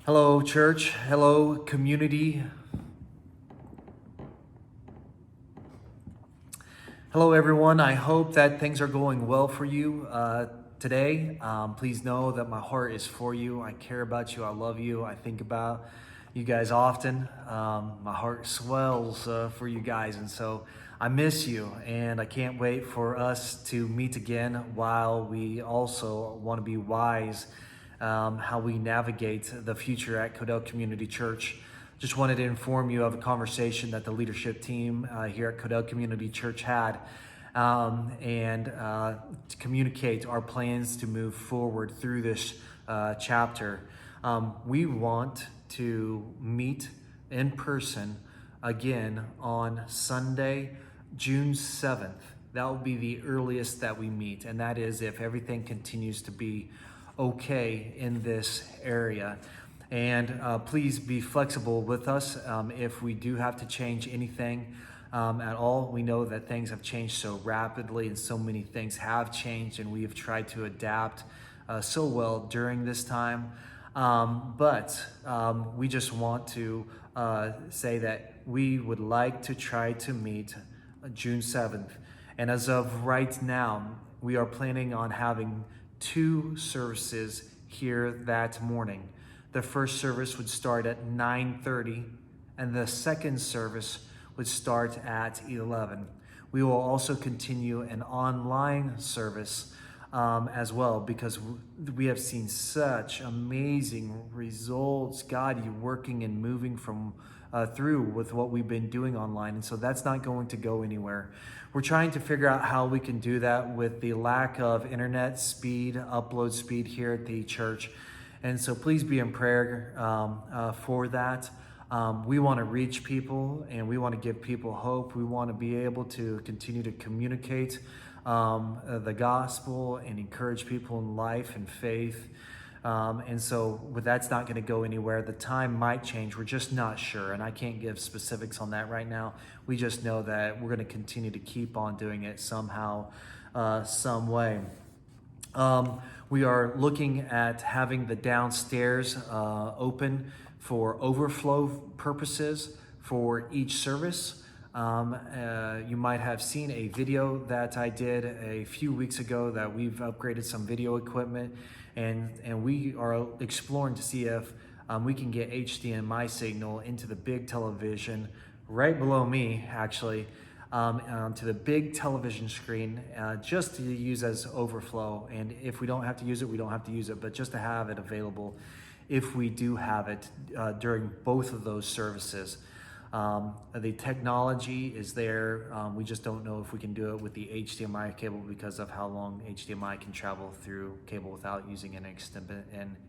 Hello, church. Hello, community. Hello, everyone. I hope that things are going well for you today. Please know that my heart is for you. I care about you. I love you. I think about you guys often. My heart swells for you guys. And so I miss you. And I can't wait for us to meet again while we also want to be wise how we navigate the future at Codell Community Church. Just wanted to inform you of a conversation that the leadership team here at Codell Community Church had and to communicate our plans to move forward through this chapter. We want to meet in person again on Sunday, June 7th. That will be the earliest that we meet, and that is if everything continues to be okay in this area. And please be flexible with us if we do have to change anything at all. We know that things have changed so rapidly and so many things have changed, and we have tried to adapt so well during this time. But we just want to say that we would like to try to meet June 7th. And as of right now, we are planning on having 2 services here that morning. The first service would start at 9:30 and the second service would start at 11. We will also continue an online service as well, because we have seen such amazing results. God, you working and moving from through with what we've been doing online. And so that's not going to go anywhere. We're trying to figure out how we can do that with the lack of internet speed, upload speed here at the church. And so please be in prayer for that. We want to reach people and we want to give people hope. We want to be able to continue to communicate the gospel and encourage people in life and faith. And so that's not going to go anywhere. The time might change. We're just not sure. And I can't give specifics on that right now. We just know that we're going to continue to keep on doing it somehow, some way. We are looking at having the downstairs open for overflow purposes for each service. You might have seen a video that I did a few weeks ago that we've upgraded some video equipment, and we are exploring to see if we can get HDMI signal into the big television right below me, actually, to the big television screen, just to use as overflow. And if we don't have to use it, we don't have to use it, but just to have it available if we do have it during both of those services. The technology is there. We just don't know if we can do it with the HDMI cable because of how long HDMI can travel through cable without using an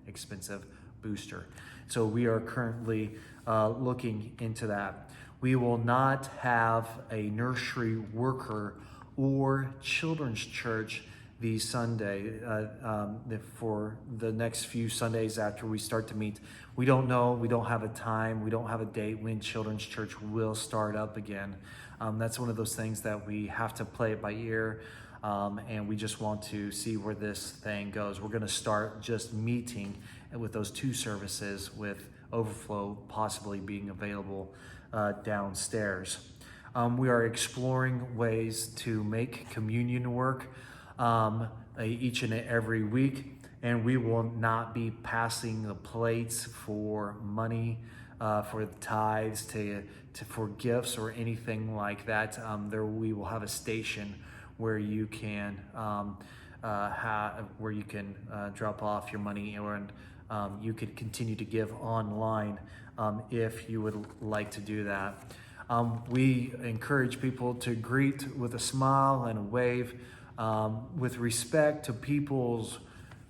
expensive booster. So we are currently looking into that. We will not have a nursery worker or children's church the Sunday for the next few Sundays after we start to meet. We don't know, we don't have a time, we don't have a date when children's church will start up again. That's one of those things that we have to play it by ear, and we just want to see where this thing goes. We're gonna start just meeting with those 2 services with overflow possibly being available downstairs. We are exploring ways to make communion work each and every week, and we will not be passing the plates for money, for the tithes, for gifts or anything like that. We will have a station where you can drop off your money, and you could continue to give online if you would like to do that. We encourage people to greet with a smile and a wave, with respect to people's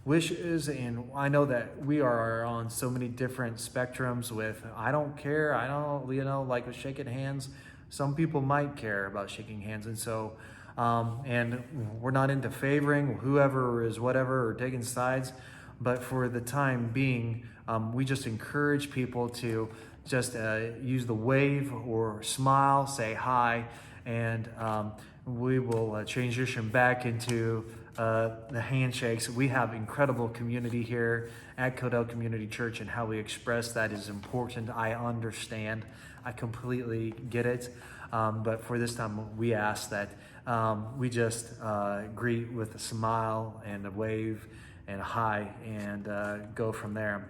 wishes. And I know that we are on so many different spectrums with, I don't care, I don't, like with shaking hands. Some people might care about shaking hands. And so, and we're not into favoring whoever is whatever or taking sides. But for the time being, we just encourage people to just use the wave or smile, say hi, and we will transition back into the handshakes. We have incredible community here at Codell Community Church, and how we express that is important. I understand. I completely get it. But for this time, we ask that we just greet with a smile and a wave and a hi, and go from there.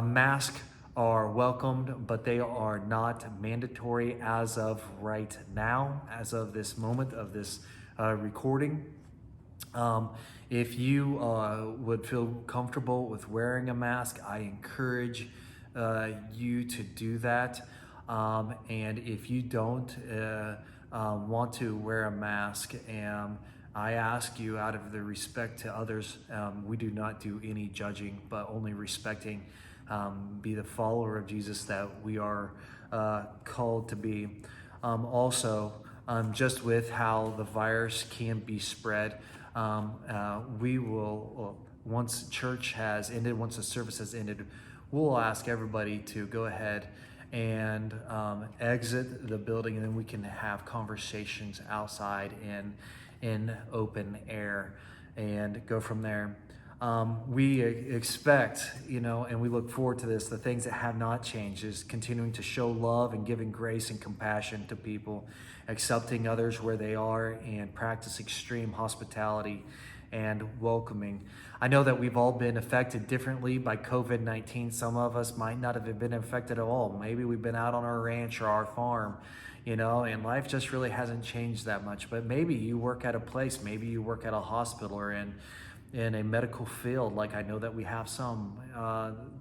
Masks are welcomed, but they are not mandatory as of right now, as of this moment of this recording. If you would feel comfortable with wearing a mask, I encourage you to do that. And if you don't want to wear a mask, I ask you, out of the respect to others, we do not do any judging, but only respecting. Be the follower of Jesus that we are called to be. Also, just with how the virus can be spread, we will, once church has ended, once the service has ended, we'll ask everybody to go ahead and exit the building, and then we can have conversations outside in open air and go from there. We expect, and we look forward to this, the things that have not changed is continuing to show love and giving grace and compassion to people, accepting others where they are, and practice extreme hospitality and welcoming. I know that we've all been affected differently by COVID-19. Some of us might not have been affected at all. Maybe we've been out on our ranch or our farm, and life just really hasn't changed that much. But maybe you work at a place, maybe you work at a hospital or in a medical field, like I know that we have some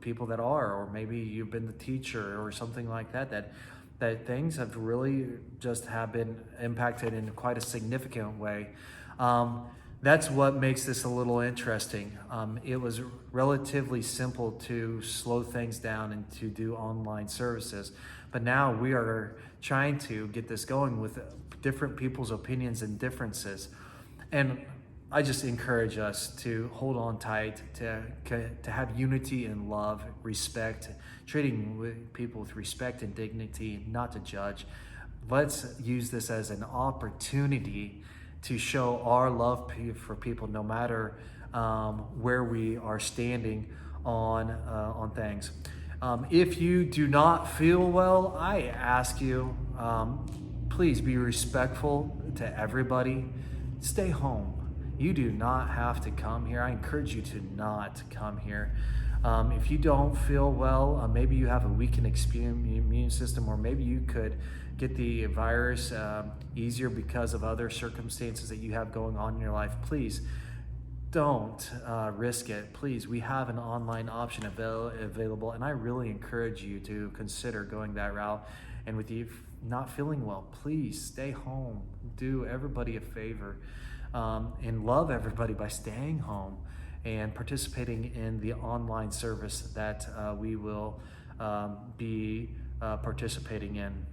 people that are, or maybe you've been the teacher or something like that, that things have really just have been impacted in quite a significant way. That's what makes this a little interesting. It was relatively simple to slow things down and to do online services, but now we are trying to get this going with different people's opinions and differences. And I just encourage us to hold on tight, to have unity and love, respect, treating with people with respect and dignity, not to judge. Let's use this as an opportunity to show our love for people, no matter where we are standing on things. If you do not feel well, I ask you, please be respectful to everybody. Stay home. You do not have to come here. I encourage you to not come here. If you don't feel well, maybe you have a weakened immune system, or maybe you could get the virus easier because of other circumstances that you have going on in your life, please don't risk it. Please, we have an online option available, and I really encourage you to consider going that route. And with you not feeling well, please stay home. Do everybody a favor, and love everybody by staying home and participating in the online service that we will be participating in.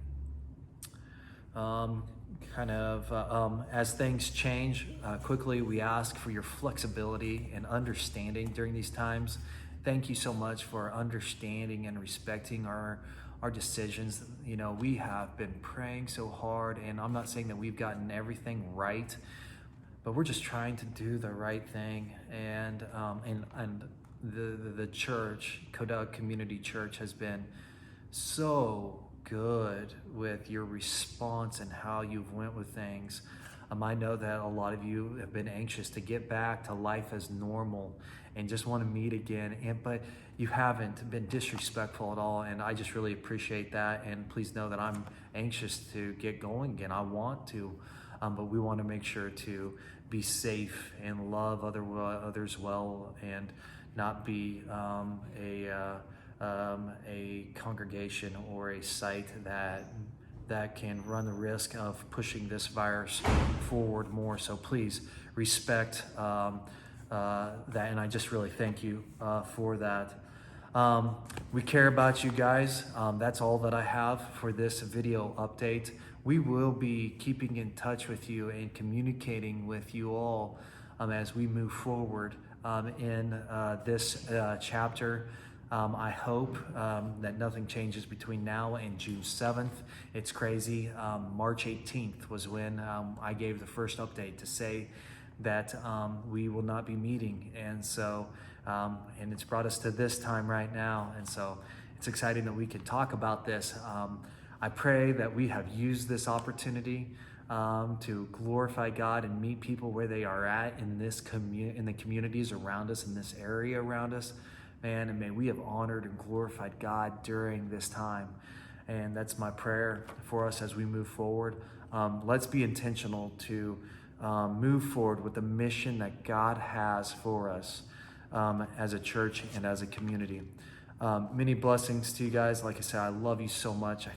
As things change quickly, we ask for your flexibility and understanding during these times. Thank you so much for understanding and respecting our decisions. We have been praying so hard, and I'm not saying that we've gotten everything right, but we're just trying to do the right thing. And the church, Codell Community Church, has been so good with your response and how you've went with things. I know that a lot of you have been anxious to get back to life as normal and just want to meet again, but you haven't been disrespectful at all, and I just really appreciate that. And please know that I'm anxious to get going again. I want to, but we want to make sure to be safe and love others well, and not be a congregation or a site that can run the risk of pushing this virus forward more. So please respect that, and I just really thank you for that. We care about you guys. That's all that I have for this video update. We will be keeping in touch with you and communicating with you all as we move forward in this chapter. I hope that nothing changes between now and June 7th. It's crazy. March 18th was when I gave the first update to say that we will not be meeting. And so, and it's brought us to this time right now. And so it's exciting that we can talk about this. I pray that we have used this opportunity to glorify God and meet people where they are at in this in the communities around us, in this area around us, man. And may we have honored and glorified God during this time. And that's my prayer for us as we move forward. Let's be intentional to move forward with the mission that God has for us as a church and as a community. Many blessings to you guys. Like I said, I love you so much.